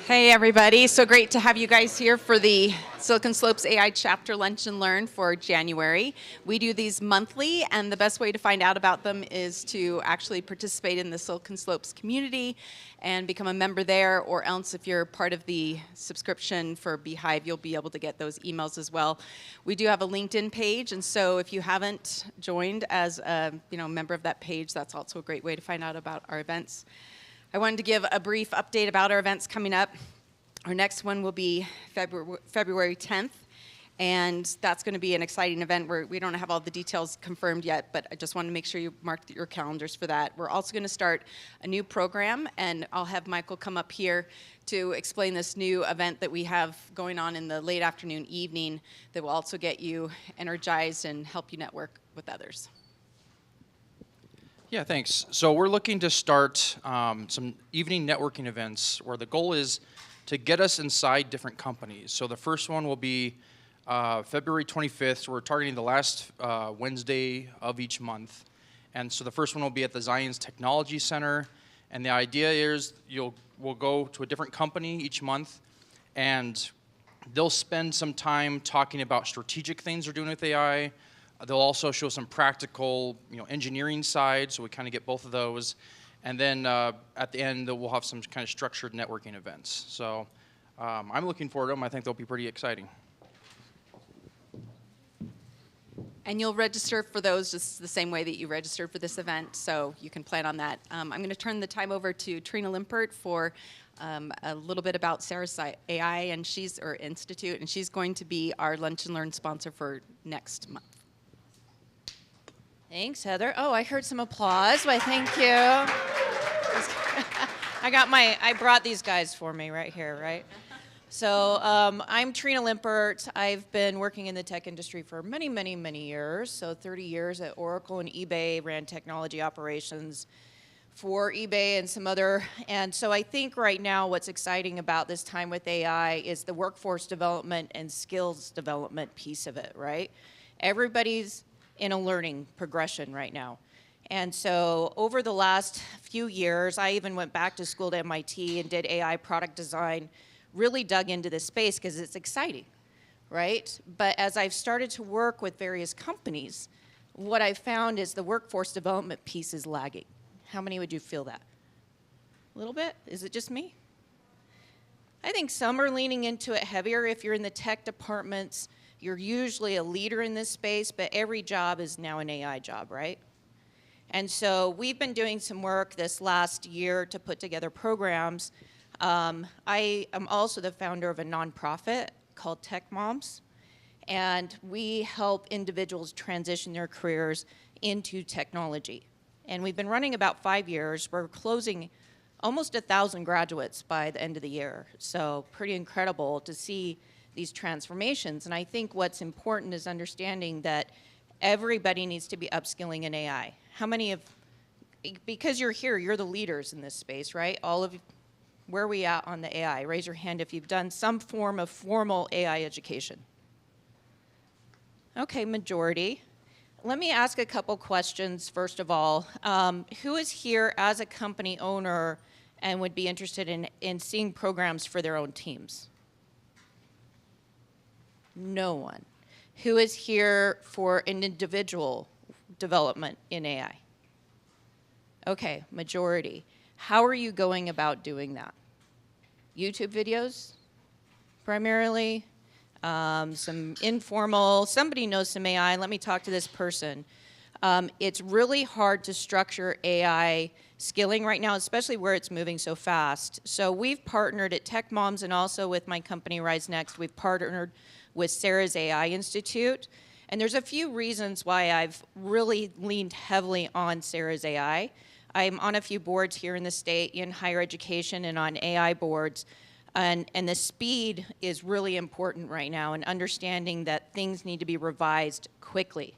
Hey everybody, so great to have you guys here for the Silicon Slopes AI Chapter Lunch and Learn for January. We do these monthly, and the best way to find out about them is to actually participate in the Silicon Slopes community and become a member there, or else if you're part of the subscription for Beehive, you'll be able to get those emails as well. We do have a LinkedIn page, and so if you haven't joined as a member of that page, that's also a great way to find out about our events. I wanted to give a brief update about our events coming up. Our next one will be February 10th, and that's going to be an exciting event where we don't have all the details confirmed yet, but I just want to make sure you mark your calendars for that. We're also going to start a new program, and I'll have Michael come up here to explain this new event that we have going on in the late afternoon, evening, that will also get you energized and help you network with others. Yeah, thanks. So we're looking to start some evening networking events where the goal is to get us inside different companies. So the first one will be February 25th. So we're targeting the last Wednesday of each month. And so the first one will be at the Zions Technology Center. And the idea is we'll go to a different company each month, and they'll spend some time talking about strategic things they're doing with AI. They'll also show some practical, engineering side, so we kind of get both of those. And then at the end, we'll have some kind of structured networking events. So I'm looking forward to them. I think they'll be pretty exciting. And you'll register for those just the same way that you registered for this event, so you can plan on that. I'm going to turn the time over to Trina Limpert for a little bit about Sarah's AI and Institute, and she's going to be our Lunch and Learn sponsor for next month. Thanks, Heather. Oh, I heard some applause. Why, thank you. I brought these guys for me right here, right? So I'm Trina Limpert. I've been working in the tech industry for many, many, many years. So 30 years at Oracle and eBay, ran technology operations for eBay and some other. And so I think right now what's exciting about this time with AI is the workforce development and skills development piece of it, right? Everybody's in a learning progression right now. And so over the last few years, I even went back to school to MIT and did AI product design, really dug into this space because it's exciting, right? But as I've started to work with various companies, what I've found is the workforce development piece is lagging. How many would you feel that? A little bit? Is it just me? I think some are leaning into it heavier. If you're in the tech departments, you're usually a leader in this space, but every job is now an AI job, right? And so we've been doing some work this last year to put together programs. I am also the founder of a nonprofit called Tech Moms, and we help individuals transition their careers into technology. And we've been running about 5 years. We're closing almost 1,000 graduates by the end of the year. So pretty incredible to see these transformations. And I think what's important is understanding that everybody needs to be upskilling in AI. How many of, because you're here, you're the leaders in this space, right? All of you, where are we at on the AI? Raise your hand if you've done some form of formal AI education. Okay, majority. Let me ask a couple questions, first of all. Who is here as a company owner and would be interested in seeing programs for their own teams? No one. Who is here for an individual development in AI? Okay, majority. How are you going about doing that? YouTube videos, primarily? Some informal, somebody knows some AI, let me talk to this person. It's really hard to structure AI skilling right now, especially where it's moving so fast. So we've partnered at Tech Moms and also with my company Rise Next, we've partnered with Sarah's AI Institute. And there's a few reasons why I've really leaned heavily on Sarah's AI. I'm on a few boards here in the state, in higher education and on AI boards. And the speed is really important right now, and understanding that things need to be revised quickly.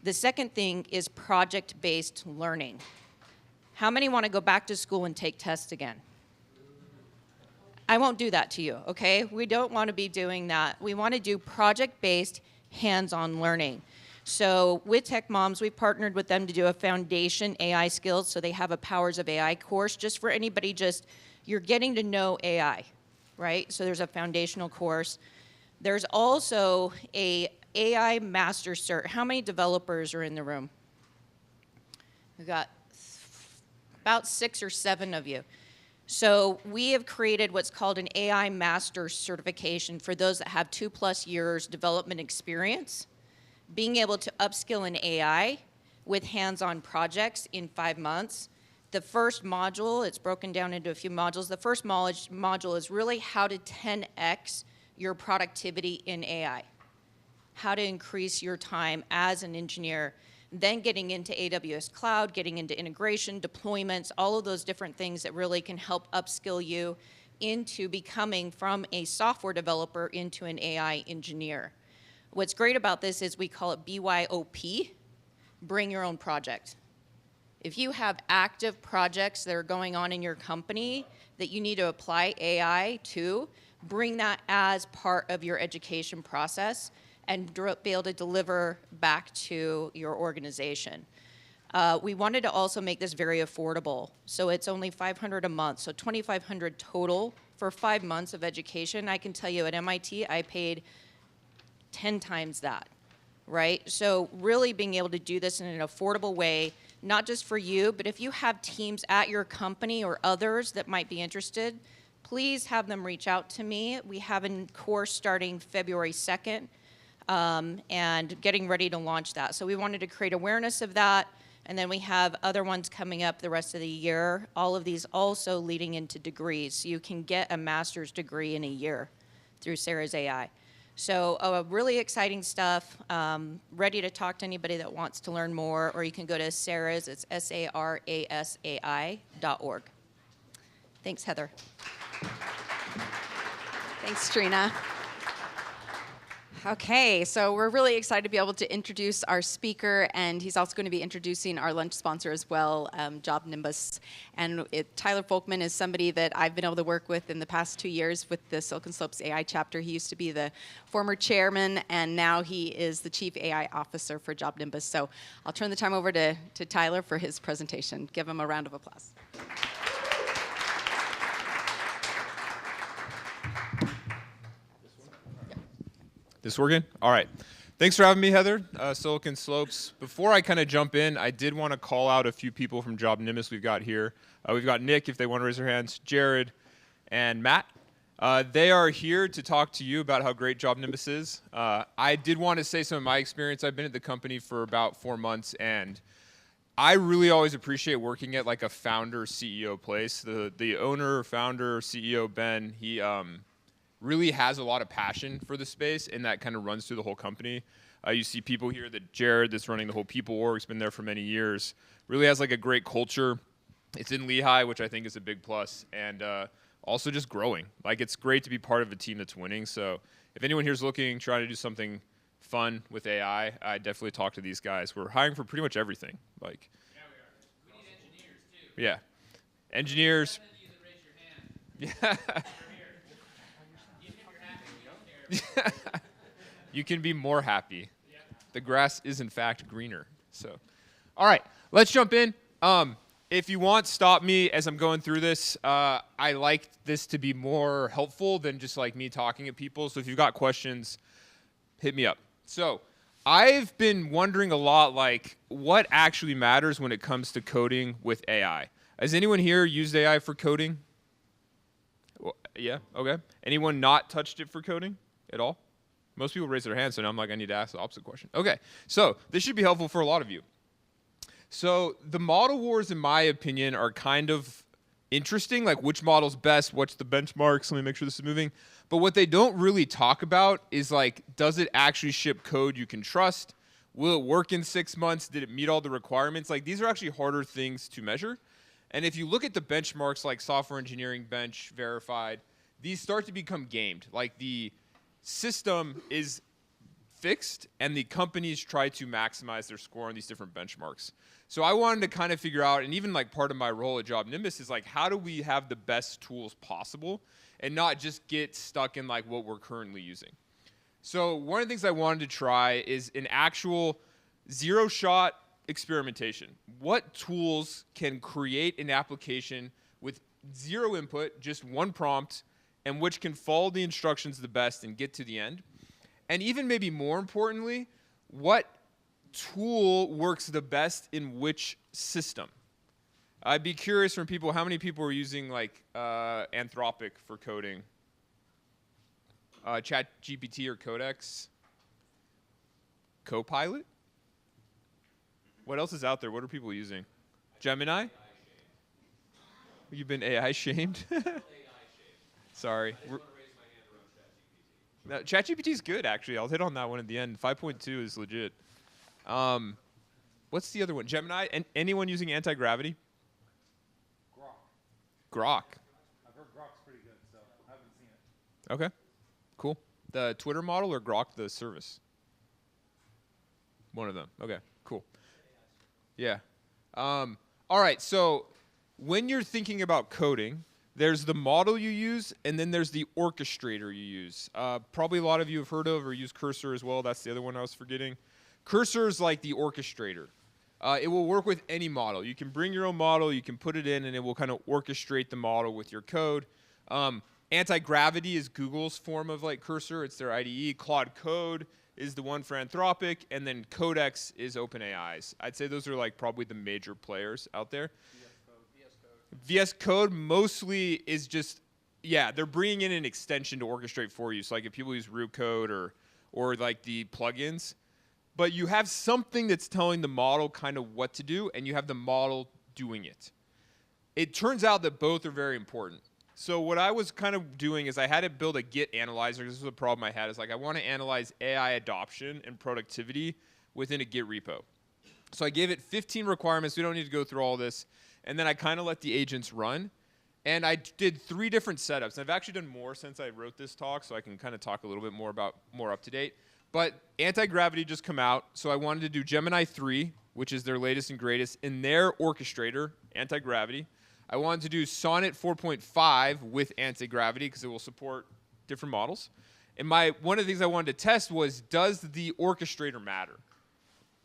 The second thing is project-based learning. How many want to go back to school and take tests again? I won't do that to you, okay? We don't want to be doing that. We want to do project-based, hands-on learning. So with Tech Moms, we partnered with them to do a foundation AI skills, so they have a Powers of AI course just for anybody you're getting to know AI, right? So there's a foundational course. There's also a AI Master Cert. How many developers are in the room? We've got about 6 or 7 of you. So we have created what's called an AI Master Certification for those that have 2+ years development experience, being able to upskill in AI with hands-on projects in 5 months. The first module, it's broken down into a few modules. The first module is really how to 10x your productivity in AI, how to increase your time as an engineer, then getting into AWS Cloud, getting into integration, deployments, all of those different things that really can help upskill you into becoming from a software developer into an AI engineer. What's great about this is we call it BYOP, bring your own project. If you have active projects that are going on in your company that you need to apply AI to, bring that as part of your education process and be able to deliver back to your organization. We wanted to also make this very affordable. So it's only $500 a month, so $2,500 total for 5 months of education. I can tell you at MIT, I paid 10 times that, right? So really being able to do this in an affordable way, not just for you, but if you have teams at your company or others that might be interested, please have them reach out to me. We have a course starting February 2nd. And getting ready to launch that. So we wanted to create awareness of that, and then we have other ones coming up the rest of the year, all of these also leading into degrees. So you can get a master's degree in a year through Sarah's AI. So really exciting stuff, ready to talk to anybody that wants to learn more, or you can go to Sarah's, it's sarasai.org. Thanks, Heather. Thanks, Trina. Okay, so we're really excited to be able to introduce our speaker, and he's also going to be introducing our lunch sponsor as well, JobNimbus. And Tyler Folkman is somebody that I've been able to work with in the past 2 years with the Silicon Slopes AI chapter. He used to be the former chairman, and now he is the chief AI officer for JobNimbus. So I'll turn the time over to Tyler for his presentation. Give him a round of applause. This working? All right. Thanks for having me, Heather. Silicon Slopes. Before I kind of jump in, I did want to call out a few people from JobNimbus we've got here. We've got Nick, if they want to raise their hands, Jared, and Matt. They are here to talk to you about how great JobNimbus is. I did want to say some of my experience. I've been at the company for about 4 months, and I really always appreciate working at like a founder CEO place. The owner, founder, CEO, Ben, he really has a lot of passion for the space, and that kind of runs through the whole company. You see people here that Jared, that's running the whole people org, has been there for many years, really has like a great culture. It's in Lehigh, which I think is a big plus, and also just growing. Like, it's great to be part of a team that's winning. So if anyone here's looking, trying to do something fun with AI, I definitely talk to these guys. We're hiring for pretty much everything. Like, yeah, we are. We need engineers too. Yeah, engineers. Yeah. You can be more happy. The grass is in fact greener. So, all right, let's jump in. If you want, stop me as I'm going through this. I like this to be more helpful than just like me talking at people. So if you've got questions, hit me up. So I've been wondering a lot, like, what actually matters when it comes to coding with AI. Has anyone here used AI for coding? Well, yeah, okay. Anyone not touched it for coding at all? Most people raise their hands, so now I'm like, I need to ask the opposite question. Okay, so this should be helpful for a lot of you. So the model wars, in my opinion, are kind of interesting, like which model's best, what's the benchmarks, let me make sure this is moving. But what they don't really talk about is like, does it actually ship code you can trust? Will it work in 6 months? Did it meet all the requirements? Like, these are actually harder things to measure. And if you look at the benchmarks like Software Engineering Bench, Verified, these start to become gamed. Like, the system is fixed, and the companies try to maximize their score on these different benchmarks. So I wanted to kind of figure out, and even like part of my role at JobNimbus is like, how do we have the best tools possible and not just get stuck in like what we're currently using? So one of the things I wanted to try is an actual zero-shot experimentation. What tools can create an application with zero input, just one prompt, and which can follow the instructions the best and get to the end. And even maybe more importantly, what tool works the best in which system. I'd be curious from people, how many people are using like Anthropic for coding? ChatGPT or Codex? Copilot? What else is out there? What are people using? Gemini? You've been AI shamed? Sorry. Now, ChatGPT is good, actually. I'll hit on that one at the end. 5.2 is legit. What's the other one? Gemini? And anyone using anti-gravity? Grok. I've heard Grok's pretty good, so I haven't seen it. Okay, cool. The Twitter model or Grok the service? One of them. Okay, cool. Yeah. All right, so when you're thinking about coding, there's the model you use, and then there's the orchestrator you use. Probably a lot of you have heard of or use Cursor as well. That's the other one I was forgetting. Cursor is like the orchestrator. It will work with any model. You can bring your own model, you can put it in, and it will kind of orchestrate the model with your code. Anti-gravity is Google's form of like Cursor. It's their IDE. Claude Code is the one for Anthropic, and then Codex is OpenAI's. I'd say those are like probably the major players out there. VS Code mostly is just, yeah, they're bringing in an extension to orchestrate for you. So like if people use root code or like the plugins, but you have something that's telling the model kind of what to do, and you have the model doing it. It turns out that both are very important. So what I was kind of doing is I had to build a Git analyzer. This was a problem I had. Is like I want to analyze AI adoption and productivity within a Git repo. So I gave it 15 requirements. We don't need to go through all this. And then I kind of let the agents run. And I did 3 different setups. And I've actually done more since I wrote this talk, so I can kind of talk a little bit more about more up to date. But anti-gravity just come out, so I wanted to do Gemini 3, which is their latest and greatest, in their orchestrator, anti-gravity. I wanted to do Sonnet 4.5 with anti-gravity because it will support different models. And one of the things I wanted to test was, does the orchestrator matter?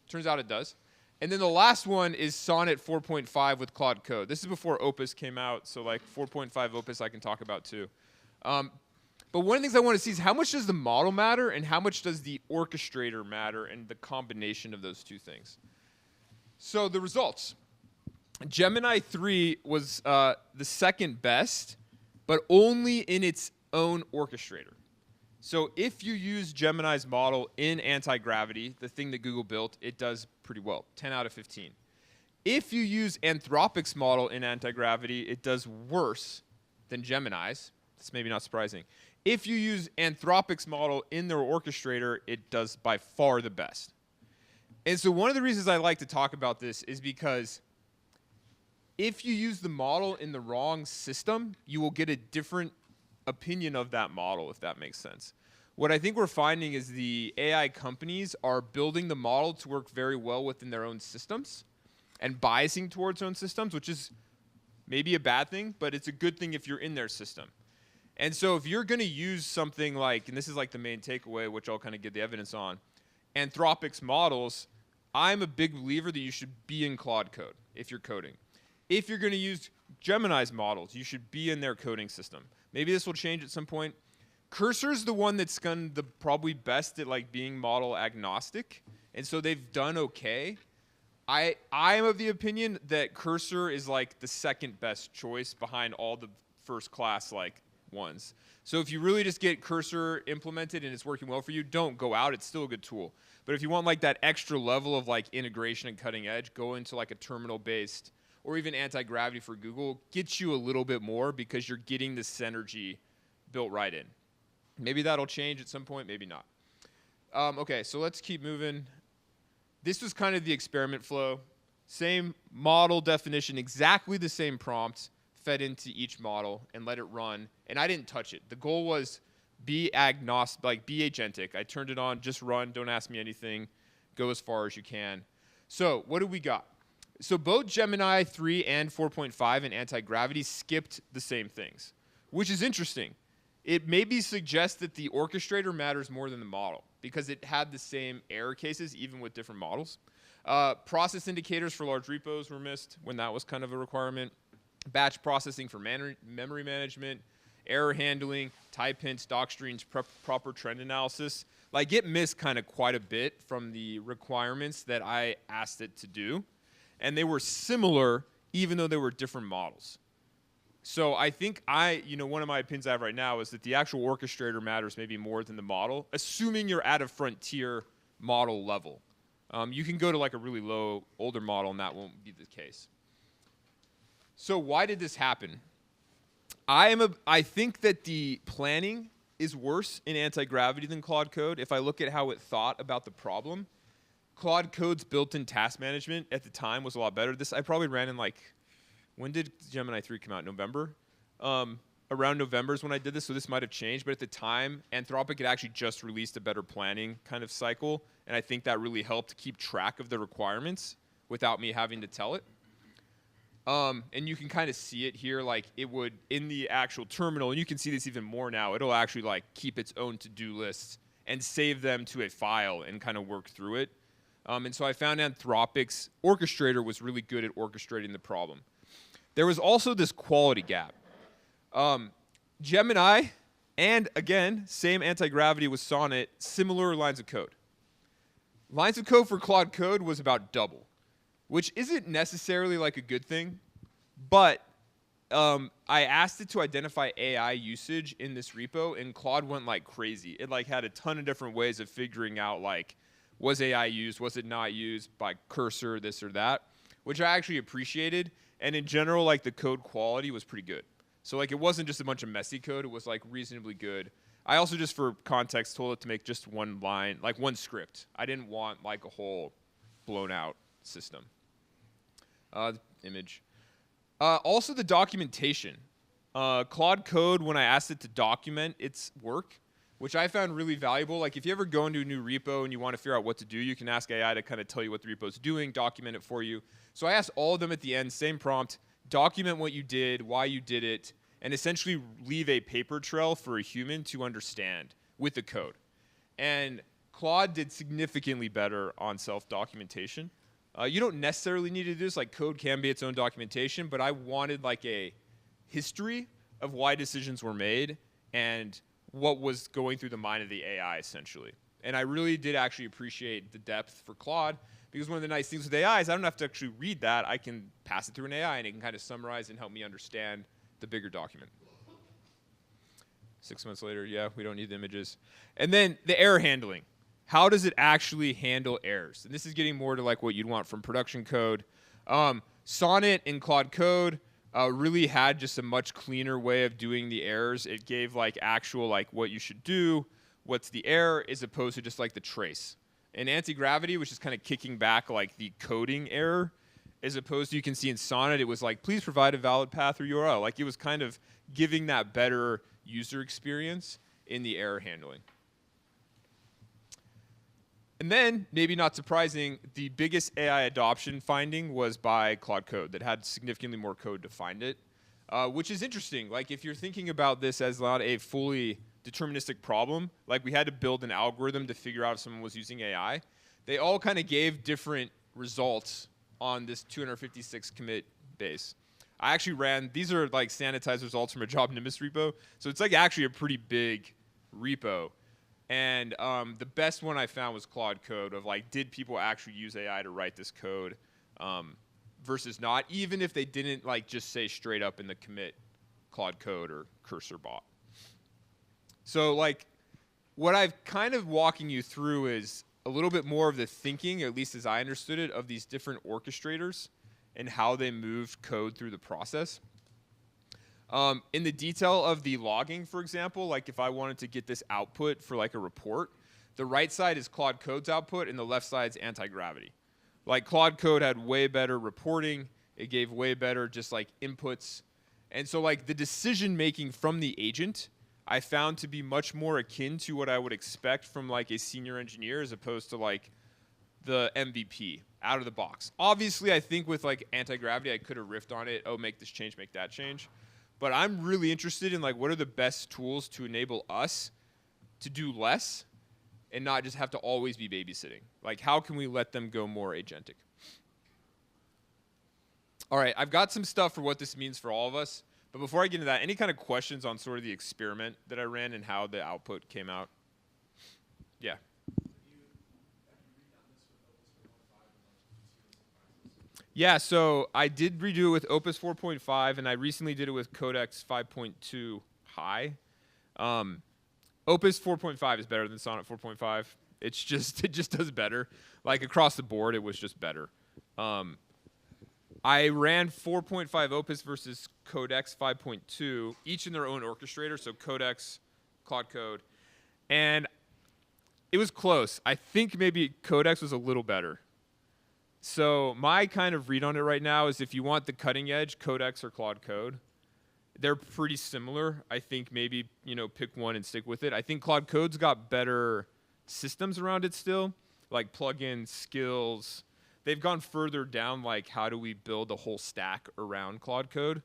Turns out it does. And then the last one is Sonnet 4.5 with Claude Code. This is before Opus came out, so like 4.5 Opus I can talk about too. But one of the things I want to see is how much does the model matter and how much does the orchestrator matter and the combination of those two things. So the results. Gemini 3 was the second best, but only in its own orchestrator. So if you use Gemini's model in anti-gravity, the thing that Google built, it does pretty well, 10 out of 15. If you use Anthropic's model in anti-gravity, it does worse than Gemini's. That's maybe not surprising. If you use Anthropic's model in their orchestrator, it does by far the best. And so one of the reasons I like to talk about this is because if you use the model in the wrong system, you will get a different opinion of that model, if that makes sense. What I think we're finding is the AI companies are building the model to work very well within their own systems and biasing towards their own systems, which is maybe a bad thing, but it's a good thing if you're in their system. And so if you're going to use something like, and this is like the main takeaway, which I'll kind of give the evidence on, Anthropic's models, I'm a big believer that you should be in Claude Code if you're coding. If you're going to use Gemini's models, you should be in their coding system. Maybe this will change at some point. Cursor's the one that's gone the probably best at like being model agnostic, and so they've done okay. I am of the opinion that Cursor is like the second best choice behind all the first class like ones. So if you really just get Cursor implemented and it's working well for you, don't go out. It's still a good tool. But if you want like that extra level of like integration and cutting edge, go into like a terminal-based or even anti-gravity for Google. Gets you a little bit more because you're getting the synergy built right in. Maybe that'll change at some point, maybe not. Okay, so let's keep moving. This was kind of the experiment flow. Same model definition, exactly the same prompt fed into each model and let it run. And I didn't touch it. The goal was be agnostic, like be agentic. I turned it on, just run, don't ask me anything, go as far as you can. So what do we got? So both Gemini 3 and 4.5 and anti-gravity skipped the same things, which is interesting. It maybe suggests that the orchestrator matters more than the model because it had the same error cases even with different models. Process indicators for large repos were missed when that was kind of a requirement. Batch processing for memory management. error handling, type hints, doc streams, proper trend analysis, like it missed kind of quite a bit from the requirements that I asked it to do. And they were similar, even though they were different models. So I think one of my opinions I have right now is that the actual orchestrator matters maybe more than the model, assuming you're at a frontier model level. You can go to like a really low, older model, and that won't be the case. So why did this happen? I think that the planning is worse in anti-gravity than Claude Code. If I look at how it thought about the problem, Claude Code's built-in task management at the time was a lot better. I probably ran in like, when did Gemini 3 come out? November? Around November is when I did this, so this might have changed. But at the time, Anthropic had actually just released a better planning kind of cycle, and I think that really helped keep track of the requirements without me having to tell it. And you can kind of see it here, like it would in the actual terminal, and you can see this even more now. It'll actually like keep its own to-do lists and save them to a file and kind of work through it. And so I found Anthropic's orchestrator was really good at orchestrating the problem. There was also this quality gap. Gemini, and again, same anti-gravity with Sonnet, similar lines of code. Lines of code for Claude Code was about double, which isn't necessarily like a good thing, but I asked it to identify AI usage in this repo, and Claude went like crazy. It like had a ton of different ways of figuring out like, was AI used, was it not used by cursor, this or that, which I actually appreciated. And in general, like the code quality was pretty good. So like it wasn't just a bunch of messy code, it was like reasonably good. I also, just for context, told it to make just one line, like one script. I didn't want like a whole blown out system. Image. Also the documentation. Claude Code, when I asked it to document its work, which I found really valuable. Like if you ever go into a new repo and you want to figure out what to do, you can ask AI to kind of tell you what the repo is doing, document it for you. So I asked all of them at the end, same prompt, document what you did, why you did it, and essentially leave a paper trail for a human to understand with the code. And Claude did significantly better on self-documentation. You don't necessarily need to do this, like code can be its own documentation, but I wanted like a history of why decisions were made and what was going through the mind of the AI, essentially. And I really did actually appreciate the depth for Claude, because one of the nice things with AI is I don't have to actually read that. I can pass it through an AI, and it can kind of summarize and help me understand the bigger document. 6 months later, yeah, we don't need the images. And then the error handling. How does it actually handle errors? And this is getting more to like what you'd want from production code. Sonnet in Claude Code really had just a much cleaner way of doing the errors. It gave like actual like what you should do, what's the error, as opposed to just like the trace. In anti-gravity, which is kind of kicking back like the coding error, as opposed to, you can see in Sonnet, it was like, please provide a valid path or URL. Like it was kind of giving that better user experience in the error handling. And then, maybe not surprising, the biggest AI adoption finding was by Claude Code that had significantly more code to find it, which is interesting. Like if you're thinking about this as not a fully deterministic problem, like we had to build an algorithm to figure out if someone was using AI, they all kind of gave different results on this 256 commit base. I actually ran, these are like sanitized results from a JobNimbus repo, so it's like actually a pretty big repo. And the best one I found was Claude Code, of like, did people actually use AI to write this code versus not, even if they didn't like just say straight up in the commit Claude Code or cursor bot. So like what I've kind of walking you through is a little bit more of the thinking, at least as I understood it, of these different orchestrators and how they moved code through the process. In the detail of the logging, for example, like if I wanted to get this output for like a report, the right side is Claude Code's output and the left side's anti-gravity. Like Claude Code had way better reporting. It gave way better just like inputs. And so like the decision making from the agent, I found to be much more akin to what I would expect from like a senior engineer, as opposed to like the MVP out of the box. Obviously, I think with like anti-gravity, I could have riffed on it. Oh, make this change, make that change. But I'm really interested in like what are the best tools to enable us to do less and not just have to always be babysitting. Like how can we let them go more agentic? All right, I've got some stuff for what this means for all of us. But before I get into that, any kind of questions on sort of the experiment that I ran and how the output came out? Yeah. Yeah, so I did redo it with Opus 4.5, and I recently did it with Codex 5.2 High. Opus 4.5 is better than Sonnet 4.5. It just does better. Like across the board, it was just better. I ran 4.5 Opus versus Codex 5.2, each in their own orchestrator, so Codex, Claude Code, and it was close. I think maybe Codex was a little better. So my kind of read on it right now is if you want the cutting edge, Codex or Claude Code. They're pretty similar. I think maybe, pick one and stick with it. I think Claude Code's got better systems around it still, like plugins, skills. They've gone further down, like how do we build a whole stack around Claude Code?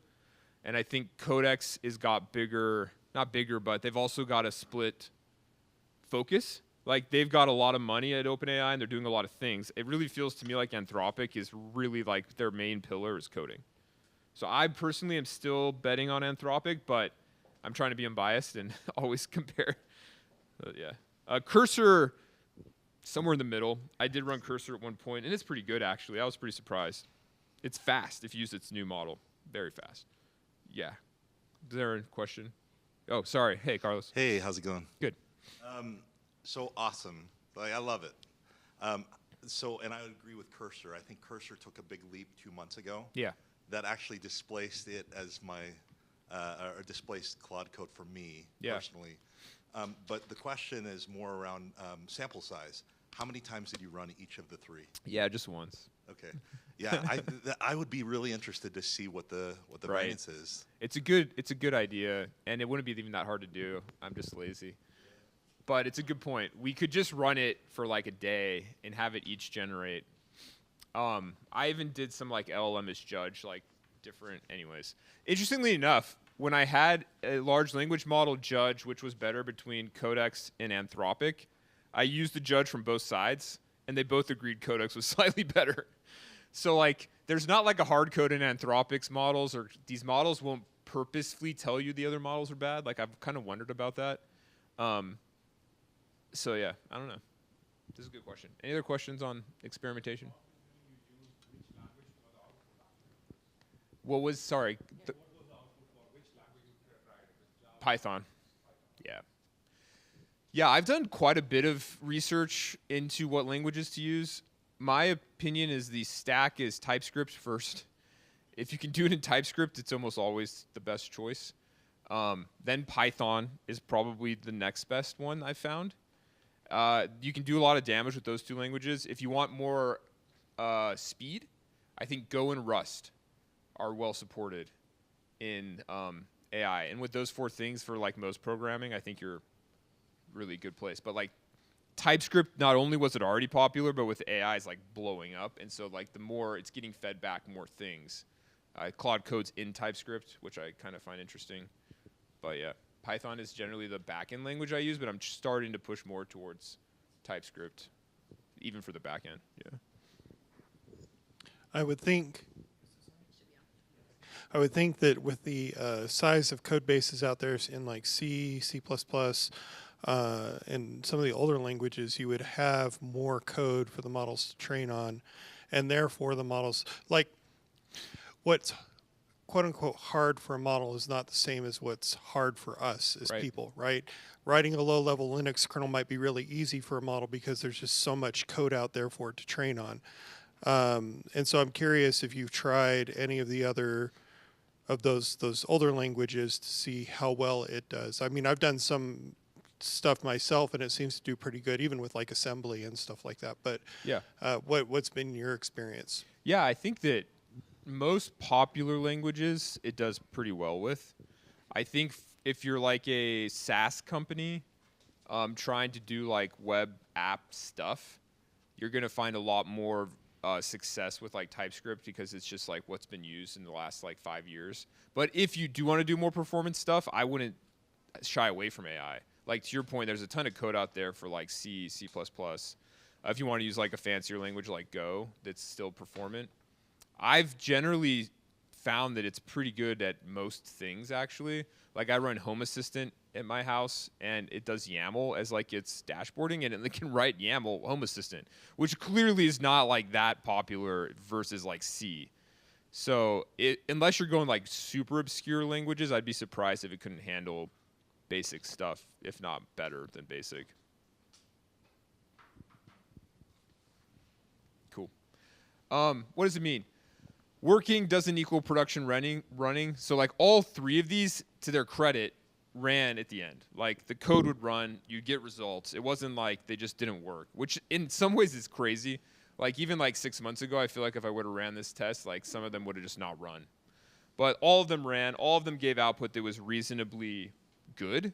And I think Codex has got bigger, not bigger, but they've also got a split focus. Like they've got a lot of money at OpenAI and they're doing a lot of things. It really feels to me like Anthropic is really like their main pillar is coding. So I personally am still betting on Anthropic, but I'm trying to be unbiased and always compare. Yeah. Cursor, somewhere in the middle. I did run Cursor at one point, and it's pretty good, actually. I was pretty surprised. It's fast if you use its new model. Very fast. Yeah. Is there a question? Oh, sorry. Hey, Carlos. Hey, how's it going? Good. So awesome. Like, I love it. And I would agree with Cursor. I think Cursor took a big leap 2 months ago. Yeah. That actually displaced it as my, or displaced Claude Code for me personally. But the question is more around sample size. How many times did you run each of the three? Yeah, just once. Okay. Yeah, I would be really interested to see what the variance is. It's a good idea, and it wouldn't be even that hard to do. I'm just lazy. But it's a good point. We could just run it for like a day and have it each generate. I even did some like LLM as judge, like different. Anyways, interestingly enough, when I had a large language model judge, which was better between Codex and Anthropic, I used the judge from both sides, and they both agreed Codex was slightly better. So like, there's not like a hard code in Anthropic's models, or these models won't purposefully tell you the other models are bad. Like I've kind of wondered about that. So yeah, I don't know. This is a good question. Any other questions on experimentation? What was, sorry? Python. Yeah. Yeah, I've done quite a bit of research into what languages to use. My opinion is the stack is TypeScript first. If you can do it in TypeScript, it's almost always the best choice. Then Python is probably the next best one I've found. You can do a lot of damage with those two languages. If you want more speed, I think Go and Rust are well supported in AI. And with those four things for like most programming, I think you're really good place. But like TypeScript, not only was it already popular, but with AI is like blowing up. And so like the more it's getting fed back more things. Claude Code's in TypeScript, which I kind of find interesting. But yeah, Python is generally the backend language I use, but I'm starting to push more towards TypeScript, even for the backend. Yeah. I would think that with the size of code bases out there in like C, C++, and some of the older languages, you would have more code for the models to train on, and therefore the models, like what's quote unquote hard for a model is not the same as what's hard for us as people, right? Writing a low level Linux kernel might be really easy for a model because there's just so much code out there for it to train on. And so I'm curious if you've tried any of the other of those older languages to see how well it does. I mean, I've done some stuff myself and it seems to do pretty good, even with like assembly and stuff like that. But yeah, what's been your experience? Yeah, I think that most popular languages it does pretty well with. I think if you're like a SaaS company trying to do like web app stuff, you're going to find a lot more success with like TypeScript because it's just like what's been used in the last like 5 years. But if you do want to do more performance stuff, I wouldn't shy away from AI. Like to your point, there's a ton of code out there for like C, C++. If you want to use like a fancier language like Go that's still performant. I've generally found that it's pretty good at most things, actually. Like, I run Home Assistant at my house, and it does YAML as, like, its dashboarding, and it can write YAML Home Assistant, which clearly is not, like, that popular versus, like, C. So unless you're going, like, super obscure languages, I'd be surprised if it couldn't handle basic stuff, if not better than basic. Cool. What does it mean? Working doesn't equal production running. So like all three of these, to their credit, ran at the end. Like the code would run, you'd get results. It wasn't like they just didn't work, which in some ways is crazy. Like even like 6 months ago, I feel like if I would have ran this test, like some of them would have just not run. But all of them ran, all of them gave output that was reasonably good.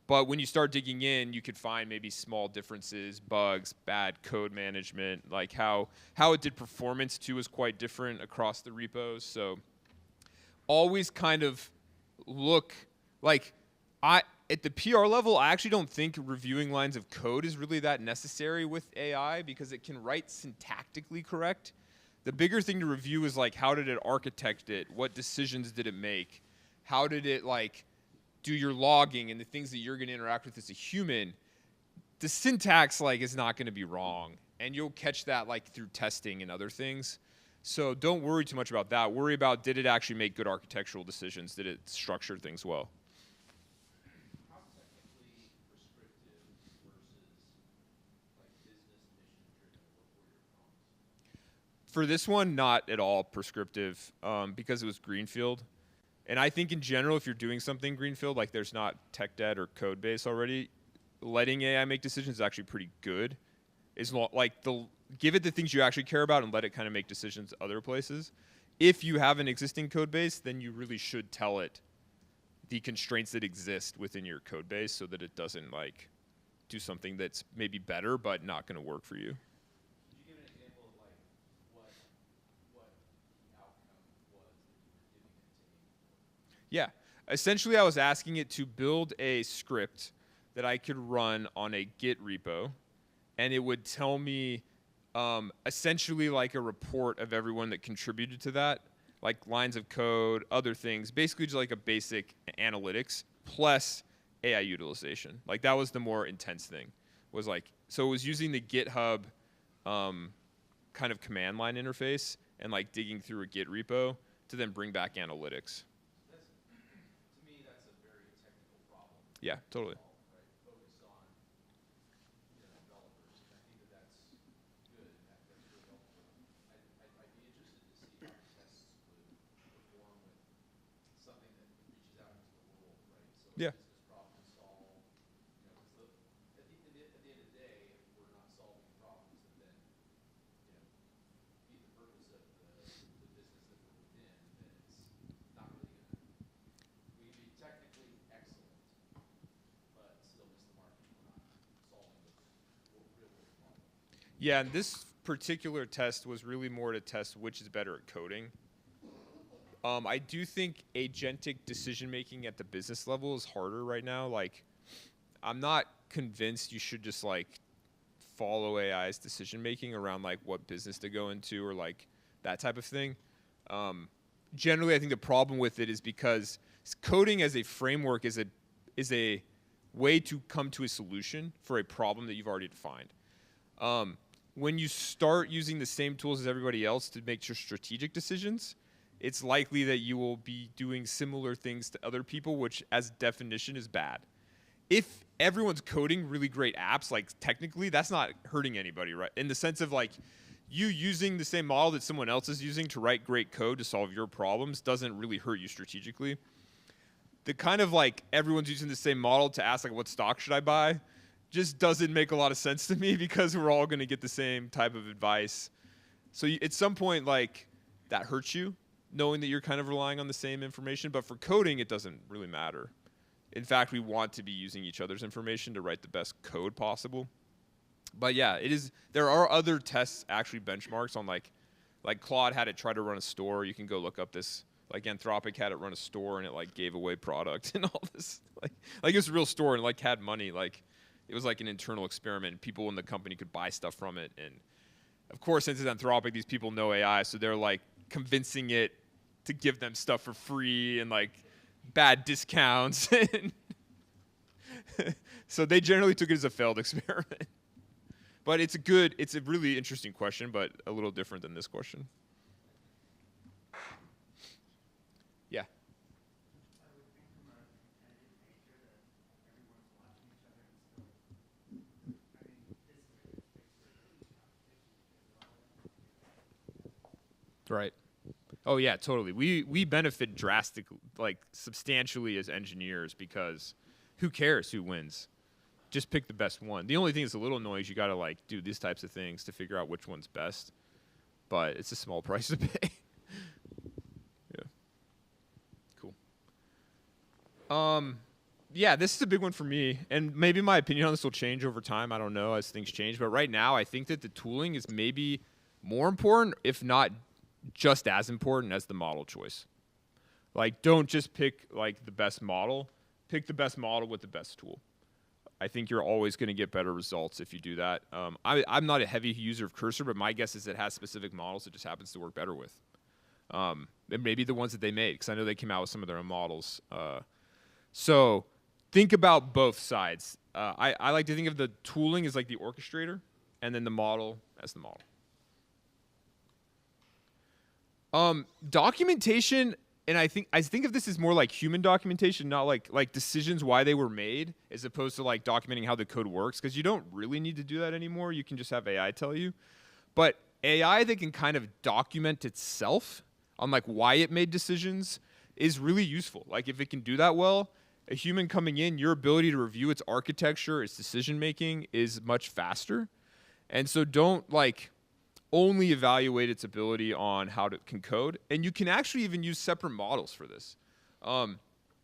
But when you start digging in, you could find maybe small differences, bugs, bad code management, like how it did performance too was quite different across the repos. So always kind of look like at the PR level, I actually don't think reviewing lines of code is really that necessary with AI because it can write syntactically correct. The bigger thing to review is like how did it architect it? What decisions did it make? How did it like do your logging and the things that you're going to interact with as a human? The syntax like is not going to be wrong, and you'll catch that like through testing and other things. So don't worry too much about that. Worry about did it actually make good architectural decisions? Did it structure things well? How technically prescriptive versus like business mission driven? What were your prompts? For this one, not at all prescriptive because it was greenfield. And I think in general, if you're doing something greenfield, like there's not tech debt or code base already, letting AI make decisions is actually pretty good. It's like give it the things you actually care about and let it kind of make decisions other places. If you have an existing code base, then you really should tell it the constraints that exist within your code base so that it doesn't like do something that's maybe better but not going to work for you. Could you give an example of like what the outcome was that you were giving it to aim for? Yeah. Essentially, I was asking it to build a script that I could run on a Git repo, and it would tell me essentially like a report of everyone that contributed to that, like lines of code, other things, basically just like a basic analytics plus AI utilization. Like that was the more intense thing. Was like so it was using the GitHub kind of command line interface and like digging through a Git repo to then bring back analytics. To me, that's a very technical problem. Yeah, totally. Right, focused on developers, and I think that's good. And that's really helpful. I'd be interested to see how the tests would perform with something that reaches out into the world, right? So Yeah. business problem solve, because at the end of the day, if we're not solving problems that then feed the purpose of the business that we're within, then it's not really gonna. We can be technically excellent, but still miss the mark if we're not solving those real world problems. Yeah, and this particular test was really more to test which is better at coding. I do think agentic decision making at the business level is harder right now. Like, I'm not convinced you should just like follow AI's decision making around like what business to go into or like that type of thing. Generally, I think the problem with it is because coding as a framework is a way to come to a solution for a problem that you've already defined. When you start using the same tools as everybody else to make your strategic decisions, it's likely that you will be doing similar things to other people, which as definition is bad. If everyone's coding really great apps, like technically that's not hurting anybody, right? In the sense of like you using the same model that someone else is using to write great code to solve your problems doesn't really hurt you strategically. The kind of like everyone's using the same model to ask like what stock should I buy just doesn't make a lot of sense to me because we're all going to get the same type of advice. So at some point like that hurts you knowing that you're kind of relying on the same information, but for coding it doesn't really matter. In fact, we want to be using each other's information to write the best code possible. But yeah, it is. There are other tests, actually benchmarks on like Claude had it try to run a store. You can go look up this. Like Anthropic had it run a store and it like gave away product and all this. Like it was a real store and like had money. Like it was like an internal experiment. People in the company could buy stuff from it. And of course, since it's Anthropic, these people know AI, so they're like convincing it to give them stuff for free and like bad discounts. So they generally took it as a failed experiment. But it's a really interesting question, but a little different than this question. Yeah. Right. Oh yeah, totally. We benefit drastically, like substantially as engineers, because who cares who wins? Just pick the best one. The only thing that's a little annoying is you got to like do these types of things to figure out which one's best. But it's a small price to pay. Yeah. Cool. Yeah, this is a big one for me, and maybe my opinion on this will change over time. I don't know as things change, but right now I think that the tooling is maybe more important, if not just as important as the model choice. Like, don't just pick like the best model. Pick the best model with the best tool. I think you're always going to get better results if you do that. I'm not a heavy user of Cursor, but my guess is it has specific models it just happens to work better with. And maybe the ones that they made, because I know they came out with some of their own models. So think about both sides. I like to think of the tooling as like the orchestrator, and then the model as the model. Documentation, and I think of this as more like human documentation, not like decisions why they were made, as opposed to like documenting how the code works, because you don't really need to do that anymore. You can just have AI tell you. But AI that can kind of document itself on like why it made decisions is really useful. Like if it can do that well, a human coming in, your ability to review its architecture, its decision making is much faster. And so don't like only evaluate its ability on how it can code. And you can actually even use separate models for this.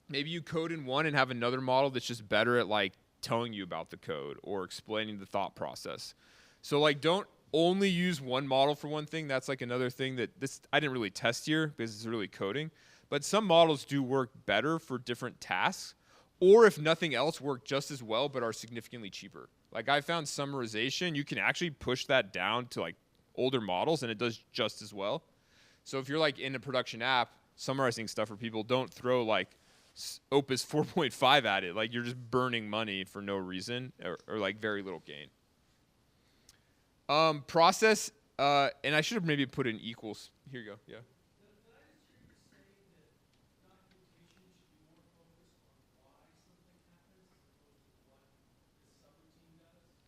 Maybe you code in one and have another model that's just better at like telling you about the code or explaining the thought process. So like don't only use one model for one thing. That's like another thing that I didn't really test here because it's really coding. But some models do work better for different tasks, or if nothing else, work just as well but are significantly cheaper. Like I found summarization, you can actually push that down to like older models and it does just as well. So if you're like in a production app summarizing stuff for people, don't throw like Opus 4.5 at it. Like you're just burning money for no reason or like very little gain. Process, and I should have maybe put in equals. Here you go, yeah.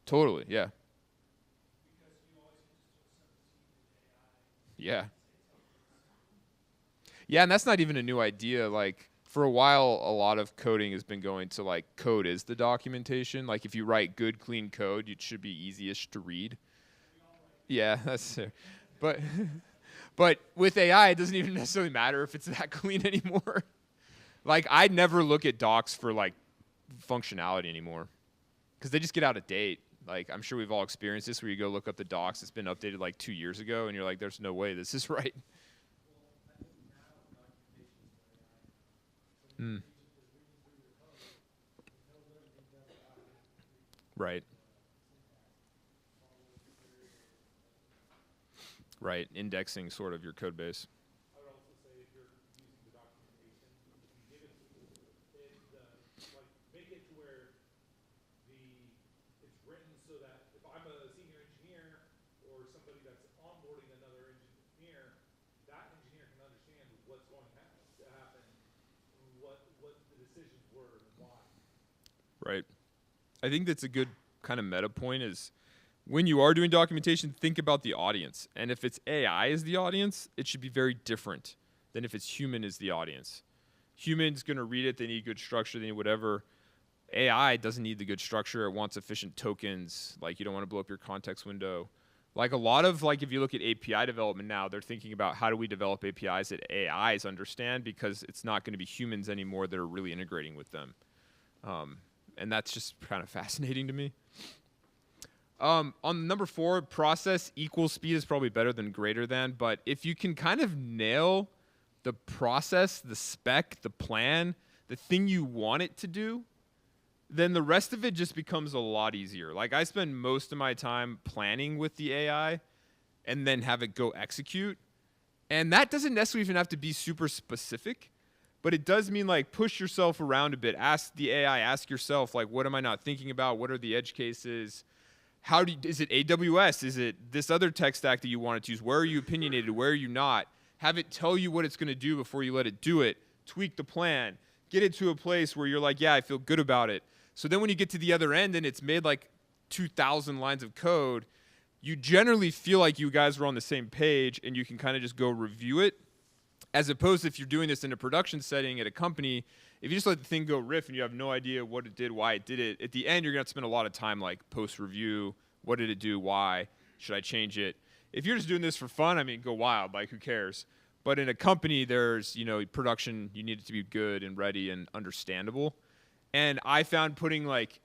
Totally, yeah. Yeah. Yeah, and that's not even a new idea. Like, for a while, a lot of coding has been going to, like, code is the documentation. Like, if you write good, clean code, it should be easiest to read. Yeah, that's fair. But with AI, it doesn't even necessarily matter if it's that clean anymore. Like, I'd never look at docs for, like, functionality anymore because they just get out of date. Like, I'm sure we've all experienced this where you go look up the docs. It's been updated like 2 years ago, and you're like, there's no way this is right. Right. Right. Indexing sort of your code base. I would also say if you're using the documentation, you give it like make it to where it's written so that if I'm a senior engineer or somebody that's onboarding another engineer, that engineer can understand what's going to happen, what the decisions were and why. Right. I think that's a good kind of meta point is when you are doing documentation, think about the audience. And if it's AI as the audience, it should be very different than if it's human as the audience. Human's going to read it. They need good structure. They need whatever. AI doesn't need the good structure. It wants efficient tokens. Like, you don't want to blow up your context window. Like, a lot of, like, if you look at API development now, they're thinking about how do we develop APIs that AIs understand because it's not going to be humans anymore that are really integrating with them. And that's just kind of fascinating to me. On number 4, process equals speed is probably better than greater than. But if you can kind of nail the process, the spec, the plan, the thing you want it to do, then the rest of it just becomes a lot easier. Like I spend most of my time planning with the AI and then have it go execute. And that doesn't necessarily even have to be super specific, but it does mean like push yourself around a bit. Ask the AI, ask yourself, like, what am I not thinking about? What are the edge cases? Is it AWS? Is it this other tech stack that you want to use? Where are you opinionated? Where are you not? Have it tell you what it's going to do before you let it do it. Tweak the plan. Get it to a place where you're like, yeah, I feel good about it. So then when you get to the other end and it's made like 2,000 lines of code, you generally feel like you guys are on the same page and you can kind of just go review it. As opposed to if you're doing this in a production setting at a company, if you just let the thing go riff and you have no idea what it did, why it did it, at the end you're going to have to spend a lot of time like post-review. What did it do? Why? Should I change it? If you're just doing this for fun, I mean, go wild. Like, who cares? But in a company, there's, production, you need it to be good and ready and understandable. And I found putting like,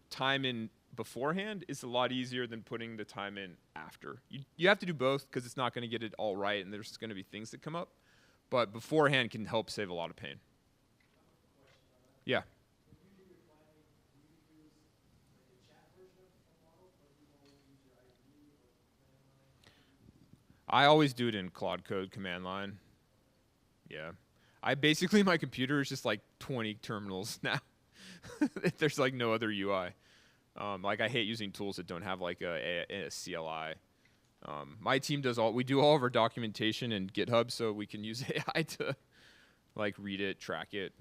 time in beforehand is a lot easier than putting the time in after. You have to do both because it's not going to get it all right and there's going to be things that come up. But beforehand can help save a lot of pain. Yeah. I always do it in Claude Code command line. Yeah. My computer is just like 20 terminals now. There's like no other UI. I hate using tools that don't have like a CLI. My team we do all of our documentation in GitHub so we can use AI to like read it, track it.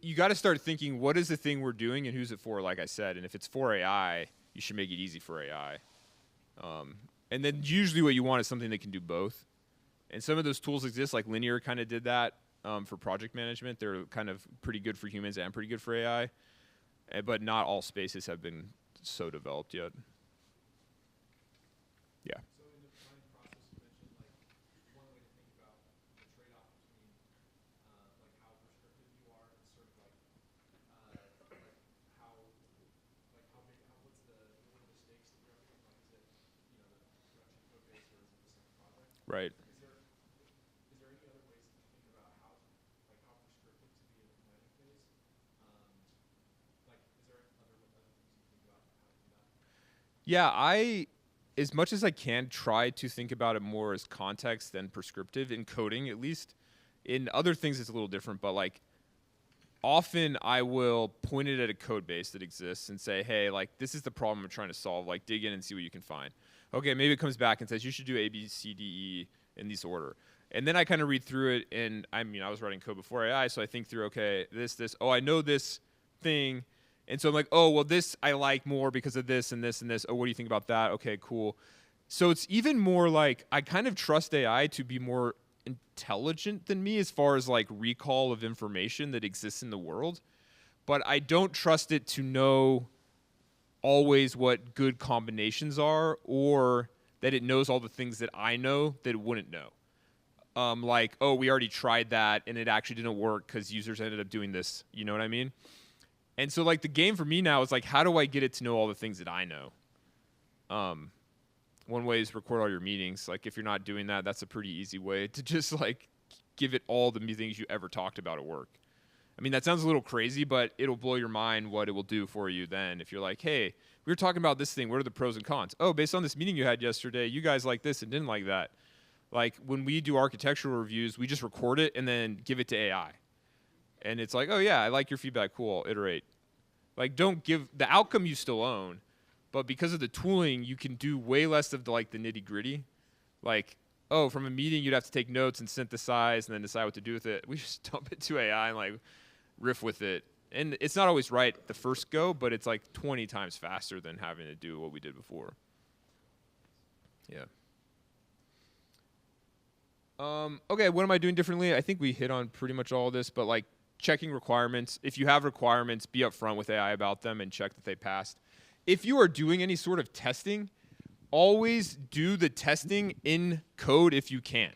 You got to start thinking, what is the thing we're doing and who's it for, like I said. And if it's for AI, you should make it easy for AI. And then usually what you want is something that can do both. And some of those tools exist, like Linear kind of did that for project management. They're kind of pretty good for humans and pretty good for AI. But not all spaces have been so developed yet. Yeah. So in the design process, you mentioned like one way to think about the trade-off between like how prescriptive you are and sort of like how what's the what are the stakes that you're up against? Like, is it the production code base or is it the second project? Right. Is there any other ways that you think about how prescriptive to be in the planning phase? Like, is there other things you think about how to do that? Yeah, as much as I can, try to think about it more as context than prescriptive in coding, at least. In other things, it's a little different, but like often I will point it at a code base that exists and say, hey, like this is the problem I'm trying to solve. Like dig in and see what you can find. Okay, maybe it comes back and says you should do A, B, C, D, E in this order. And then I kind of read through it, and I was writing code before AI, so I think through, okay, this, oh, I know this thing. And so I'm like, oh, well, this I like more because of this and this and this. Oh, what do you think about that? Okay, cool. So it's even more like I kind of trust AI to be more intelligent than me as far as like recall of information that exists in the world. But I don't trust it to know always what good combinations are or that it knows all the things that I know that it wouldn't know. Like, oh, we already tried that and it actually didn't work because users ended up doing this. You know what I mean? And so like the game for me now is like, how do I get it to know all the things that I know? One way is record all your meetings. Like if you're not doing that, that's a pretty easy way to just like give it all the things you ever talked about at work. I mean, that sounds a little crazy, but it'll blow your mind what it will do for you then. If you're like, hey, we were talking about this thing. What are the pros and cons? Oh, based on this meeting you had yesterday, you guys like this and didn't like that. Like when we do architectural reviews, we just record it and then give it to AI. And it's like, oh yeah, I like your feedback. Cool, iterate. Like don't give the outcome you still own, but because of the tooling, you can do way less of the nitty gritty. Like, oh, from a meeting, you'd have to take notes and synthesize and then decide what to do with it. We just dump it to AI and like riff with it. And it's not always right the first go, but it's like 20 times faster than having to do what we did before. Yeah. Okay, what am I doing differently? I think we hit on pretty much all of this, but like checking requirements. If you have requirements, be upfront with AI about them and check that they passed. If you are doing any sort of testing, always do the testing in code if you can.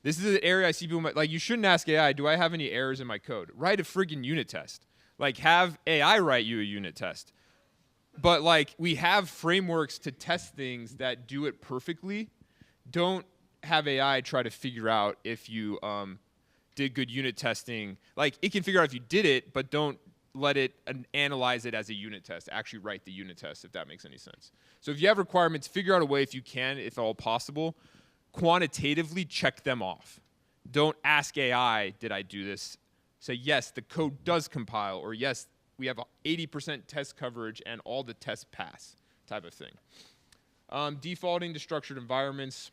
This is an area I see people, like you shouldn't ask AI, do I have any errors in my code? Write a friggin' unit test. Like have AI write you a unit test. But like we have frameworks to test things that do it perfectly. Don't have AI try to figure out if you did good unit testing. Like it can figure out if you did it, but don't let it analyze it as a unit test. Actually write the unit test if that makes any sense. So if you have requirements, figure out a way if you can, if at all possible, quantitatively check them off. Don't ask AI, did I do this? Say, yes, the code does compile, or yes, we have 80% test coverage and all the tests pass, type of thing. Defaulting to structured environments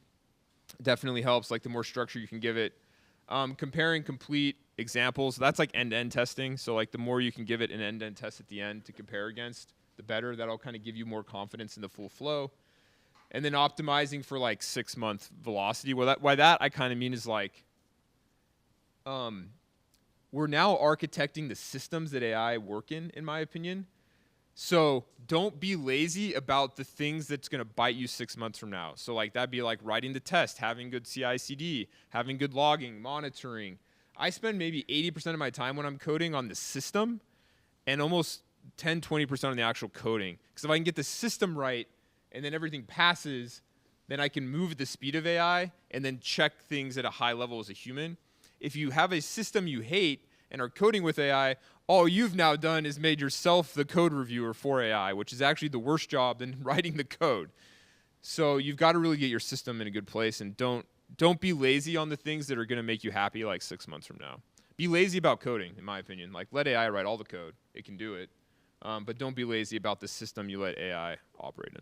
definitely helps, like the more structure you can give it. Comparing complete examples, that's like end-to-end testing. So like the more you can give it an end-to-end test at the end to compare against, the better. That'll kind of give you more confidence in the full flow. And then optimizing for like 6-month velocity. By that I kind of mean is like, we're now architecting the systems that AI work in my opinion. So don't be lazy about the things that's going to bite you 6 months from now. So like that'd be like writing the test, having good CI/CD, having good logging, monitoring. I spend maybe 80% of my time when I'm coding on the system and almost 10-20% on the actual coding. Because if I can get the system right and then everything passes, then I can move at the speed of AI and then check things at a high level as a human. If you have a system you hate and are coding with AI, all you've now done is made yourself the code reviewer for AI, which is actually the worst job than writing the code. So you've got to really get your system in a good place, and don't be lazy on the things that are going to make you happy like 6 months from now. Be lazy about coding, in my opinion. Like, let AI write all the code. It can do it. But don't be lazy about the system you let AI operate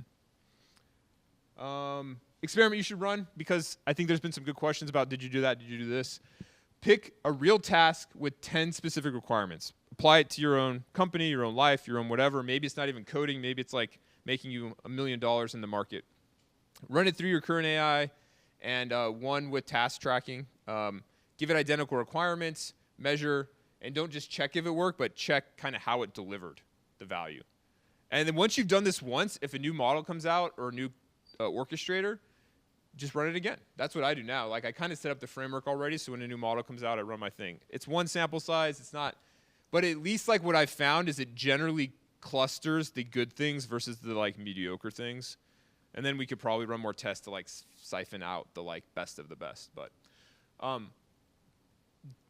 in. Experiment you should run, because I think there's been some good questions about, did you do that, did you do this? Pick a real task with 10 specific requirements. Apply it to your own company, your own life, your own whatever. Maybe it's not even coding. Maybe it's like making you $1 million in the market. Run it through your current AI, and one with task tracking. Give it identical requirements, measure, and don't just check if it worked, but check kind of how it delivered the value. And then once you've done this once, if a new model comes out or a new orchestrator, just run it again. That's what I do now. Like, I kind of set up the framework already, so when a new model comes out, I run my thing. It's one sample size. It's not, but at least like what I've found is it generally clusters the good things versus the like mediocre things. And then we could probably run more tests to like siphon out the like best of the best.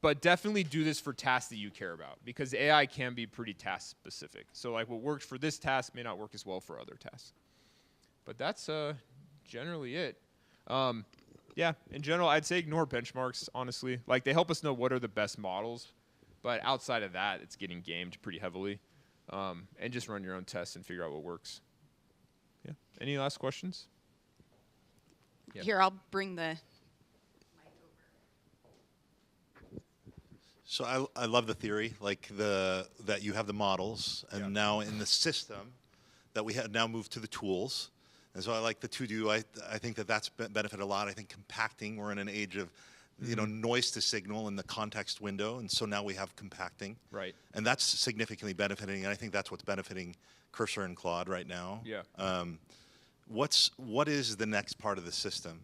But definitely do this for tasks that you care about, because AI can be pretty task specific. So like what works for this task may not work as well for other tasks. But that's generally it. Yeah, in general, I'd say ignore benchmarks, honestly. Like, they help us know what are the best models, but outside of that, it's getting gamed pretty heavily. And just run your own tests and figure out what works. Yeah. Any last questions? Yeah. Here, I'll bring the mic over. So I love the theory, like that you have the models, and now in the system that we have now moved to the tools. And so I like the to-do. I think that's benefited a lot. I think compacting, we're in an age of noise to signal in the context window, and so now we have compacting. Right. And that's significantly benefiting, and I think that's what's benefiting Cursor and Claude right now. Yeah. What is the next part of the system?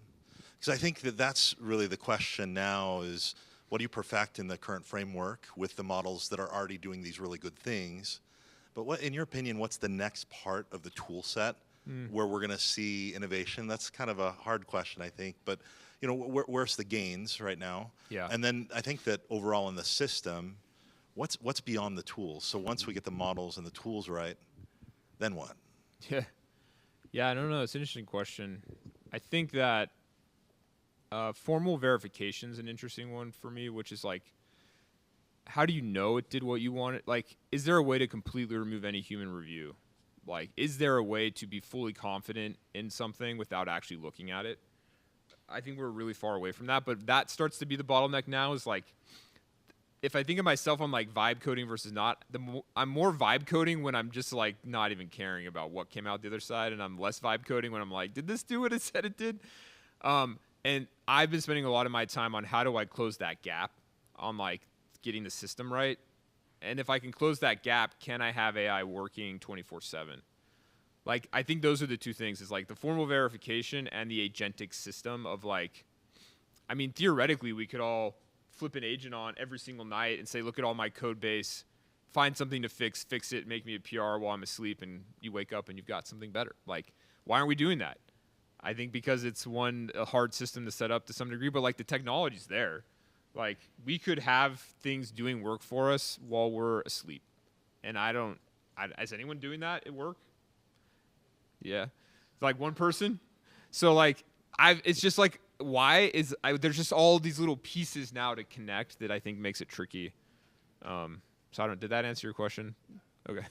Because I think that's really the question now is, what do you perfect in the current framework with the models that are already doing these really good things? But what, in your opinion, what's the next part of the tool set where we're going to see innovation? That's kind of a hard question, I think. But where's the gains right now? Yeah. And then I think that overall in the system, what's beyond the tools? So once we get the models and the tools right, then what? Yeah. Yeah, I don't know. It's an interesting question. I think that formal verification is an interesting one for me, which is like, how do you know it did what you wanted? Like, is there a way to completely remove any human review? Like, is there a way to be fully confident in something without actually looking at it? I think we're really far away from that, but that starts to be the bottleneck now, is like, if I think of myself on like vibe coding versus not, I'm more vibe coding when I'm just like not even caring about what came out the other side, and I'm less vibe coding when I'm like, did this do what it said it did? And I've been spending a lot of my time on how do I close that gap on like getting the system right. And if I can close that gap, can I have AI working 24/7? Like, I think those are the two things, is like the formal verification and the agentic system of like, I mean, theoretically, we could all flip an agent on every single night and say, look at all my code base, find something to fix it, make me a PR while I'm asleep, and you wake up and you've got something better. Like, why aren't we doing that? I think because it's a hard system to set up to some degree, but like the technology's there. Like, we could have things doing work for us while we're asleep. And is anyone doing that at work? Yeah. Like one person? So like, it's just like, why is there's just all these little pieces now to connect that I think makes it tricky. So I don't. Did that answer your question? Okay.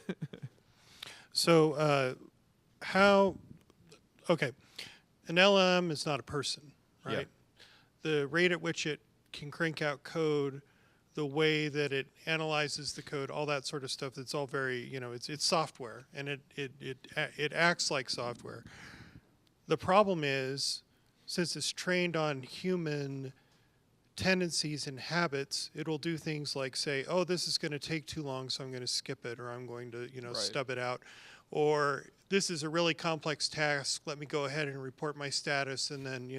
So okay, an LLM is not a person, right? Yeah. The rate at which it can crank out code, the way that it analyzes the code, all that sort of stuff, it's all very, it's software, and it acts like software. The problem is, since it's trained on human tendencies and habits, it'll do things like say, oh, this is going to take too long, so I'm going to skip it, or I'm going to, stub it out. Or this is a really complex task, let me go ahead and report my status, and then,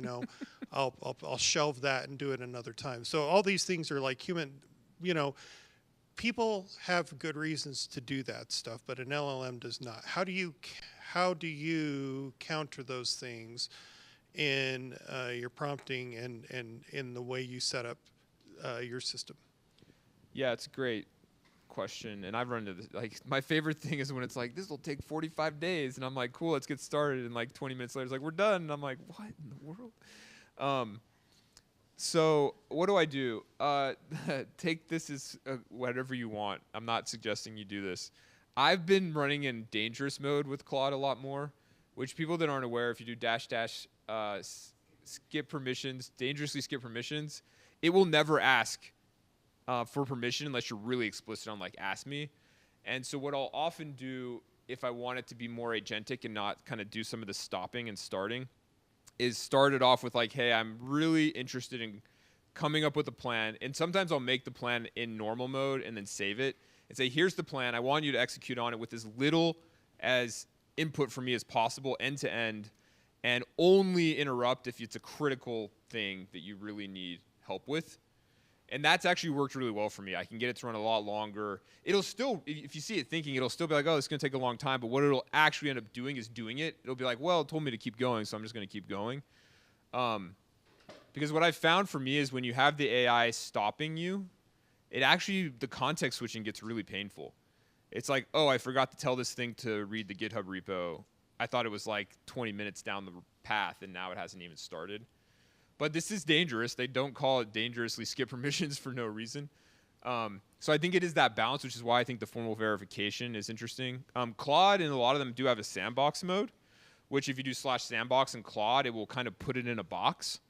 I'll shelve that and do it another time. So all these things are like human, people have good reasons to do that stuff, but an LLM does not. How do you counter those things in your prompting and in the way you set up your system? Yeah, it's a great question, and I've run into this. Like, my favorite thing is when it's like, this will take 45 days, and I'm like, cool, let's get started, and like 20 minutes later it's like, we're done, and I'm like, what in the world? So what do I do? Take this as whatever you want. I'm not suggesting you do this. I've been running in dangerous mode with Claude a lot more, which people that aren't aware, if you do -- skip permissions, dangerously skip permissions, it will never ask for permission unless you're really explicit on like ask me. And so what I'll often do if I want it to be more agentic and not kind of do some of the stopping and starting is start it off with like, hey, I'm really interested in coming up with a plan. And sometimes I'll make the plan in normal mode and then save it and say, here's the plan. I want you to execute on it with as little as input for me as possible, end to end, and only interrupt if it's a critical thing that you really need help with. And that's actually worked really well for me. I can get it to run a lot longer. It'll still, if you see it thinking, it'll still be like, oh, it's going to take a long time. But what it'll actually end up doing is doing it. It'll be like, well, it told me to keep going, so I'm just going to keep going. Because what I've found for me is when you have the AI stopping you, it actually, the context switching gets really painful. It's like, oh, I forgot to tell this thing to read the GitHub repo. I thought it was like 20 minutes down the path, and now it hasn't even started. But this is dangerous. They don't call it dangerously skip permissions for no reason. So I think it is that balance, which is why I think the formal verification is interesting. Claude and a lot of them do have a sandbox mode, which if you do /sandbox in Claude, it will kind of put it in a box,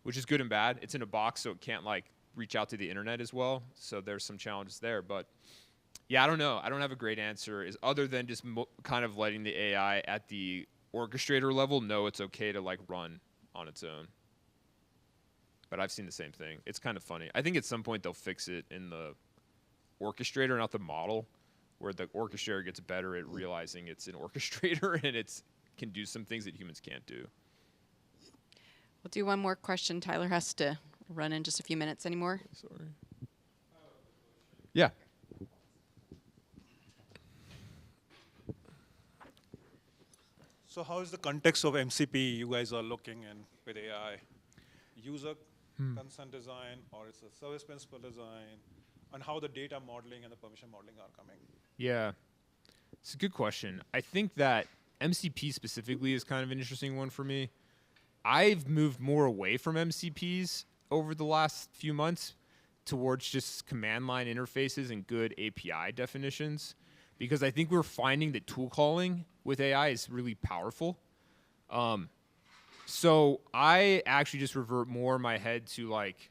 which is good and bad. It's in a box, so it can't like reach out to the internet as well. So there's some challenges there. But yeah, I don't know. I don't have a great answer is other than just kind of letting the AI at the orchestrator level know it's okay to like run on its own. But I've seen the same thing. It's kind of funny. I think at some point they'll fix it in the orchestrator, not the model, where the orchestrator gets better at realizing it's an orchestrator and it can do some things that humans can't do. We'll do one more question. Tyler has to run in just a few minutes anymore. Sorry. Yeah. So how is the context of MCP you guys are looking in with AI? User consent design, or it's a service principal design, and how the data modeling and the permission modeling are coming? Yeah. It's a good question. I think that MCP specifically is kind of an interesting one for me. I've moved more away from MCPs over the last few months towards just command line interfaces and good API definitions, because I think we're finding that tool calling with AI is really powerful. So I actually just revert more in my head to like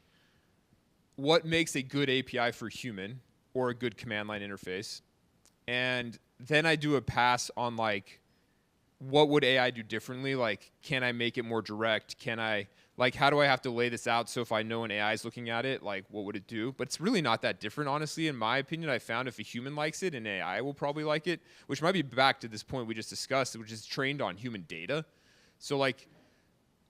what makes a good API for human or a good command line interface. And then I do a pass on like, what would AI do differently? Like, can I make it more direct? Can I, like, how do I have to lay this out so if I know an AI is looking at it, like, what would it do? But it's really not that different, honestly. In my opinion, I found if a human likes it, an AI will probably like it, which might be back to this point we just discussed, which is trained on human data. So, like,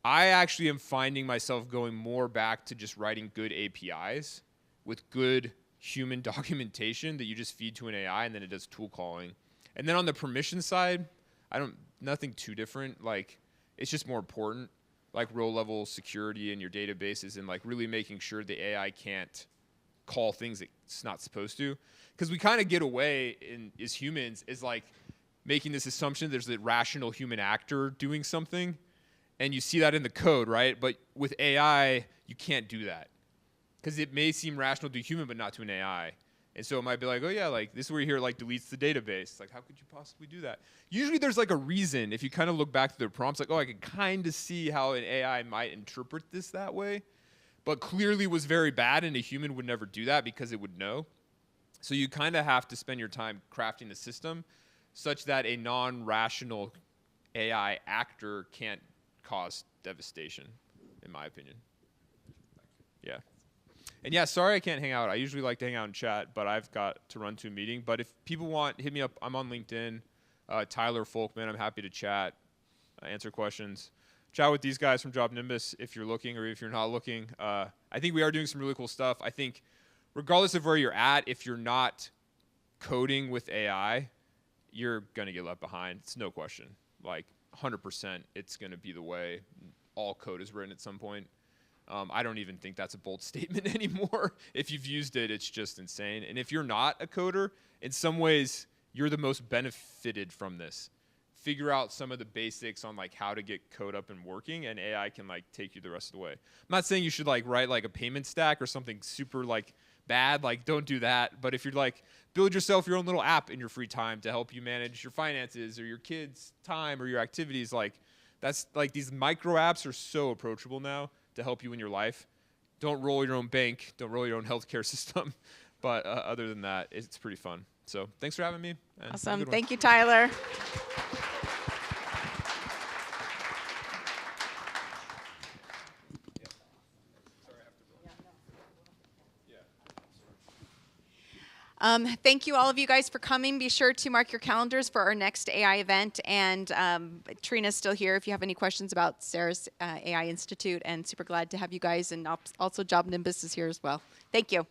I actually am finding myself going more back to just writing good APIs with good human documentation that you just feed to an AI and then it does tool calling. And then on the permission side, nothing too different. Like, it's just more important, like row level security in your databases and like really making sure the AI can't call things it's not supposed to. Because we kind of get away as humans is like making this assumption there's a rational human actor doing something. And you see that in the code, right? But with AI, you can't do that. Because it may seem rational to a human, but not to an AI. And so it might be like, oh yeah, like this is where you hear like deletes the database. Like, how could you possibly do that? Usually there's like a reason. If you kind of look back to their prompts, like, oh, I can kind of see how an AI might interpret this that way. But clearly was very bad, and a human would never do that because it would know. So you kind of have to spend your time crafting the system such that a non-rational AI actor can't cause devastation, in my opinion. Yeah. And yeah, sorry I can't hang out. I usually like to hang out and chat, but I've got to run to a meeting. But if people want, hit me up. I'm on LinkedIn. Tyler Folkman. I'm happy to chat, answer questions. Chat with these guys from JobNimbus if you're looking or if you're not looking. I think we are doing some really cool stuff. I think regardless of where you're at, if you're not coding with AI, you're going to get left behind. It's no question. Like 100%, it's going to be the way all code is written at some point. I don't even think that's a bold statement anymore. If you've used it, it's just insane. And if you're not a coder, in some ways, you're the most benefited from this. Figure out some of the basics on like how to get code up and working, and AI can like take you the rest of the way. I'm not saying you should like write like a payment stack or something super like bad, like don't do that. But if you're like build yourself your own little app in your free time to help you manage your finances or your kids' time or your activities, like that's like these micro apps are so approachable now to help you in your life. Don't roll your own bank, don't roll your own healthcare system. But other than that, it's pretty fun. So thanks for having me. Awesome. Thank you, Tyler. Thank you all of you guys for coming. Be sure to mark your calendars for our next AI event. And Trina's still here if you have any questions about Sarah's AI Institute. And super glad to have you guys. And also JobNimbus is here as well. Thank you.